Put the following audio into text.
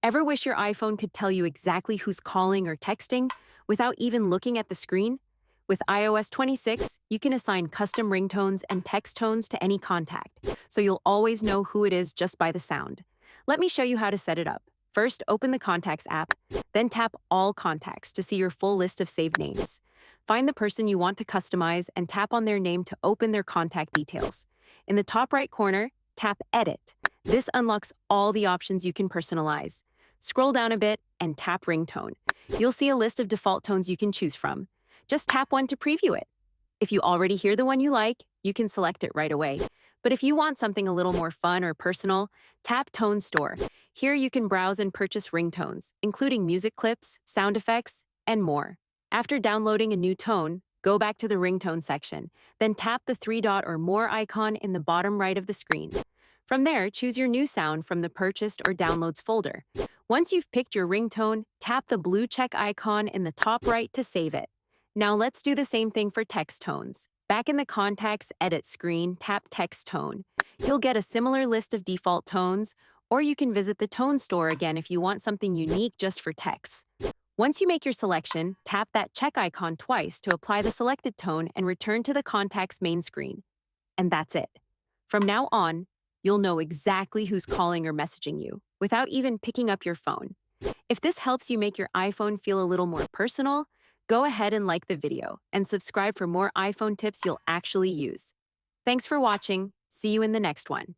Ever wish your iPhone could tell you exactly who's calling or texting without even looking at the screen? With iOS 26, you can assign custom ringtones and text tones to any contact, so you'll always know who it is just by the sound. Let me show you how to set it up. First, open the Contacts app, then tap All Contacts to see your full list of saved names. Find the person you want to customize and tap on their name to open their contact details. In the top right corner, tap Edit. This unlocks all the options you can personalize. Scroll down a bit and tap Ringtone. You'll see a list of default tones you can choose from. Just tap one to preview it. If you already hear the one you like, you can select it right away. But if you want something a little more fun or personal, tap Tone Store. Here you can browse and purchase ringtones, including music clips, sound effects, and more. After downloading a new tone, go back to the ringtone section, then tap the three-dot or more icon in the bottom right of the screen. From there, choose your new sound from the Purchased or Downloads folder. Once you've picked your ringtone, tap the blue check icon in the top right to save it. Now let's do the same thing for text tones. Back in the Contacts Edit screen, tap Text Tone. You'll get a similar list of default tones, or you can visit the Tone Store again if you want something unique just for text. Once you make your selection, tap that check icon twice to apply the selected tone and return to the Contacts main screen. And that's it. From now on, you'll know exactly who's calling or messaging you without even picking up your phone. If this helps you make your iPhone feel a little more personal, go ahead and like the video and subscribe for more iPhone tips you'll actually use. Thanks for watching. See you in the next one.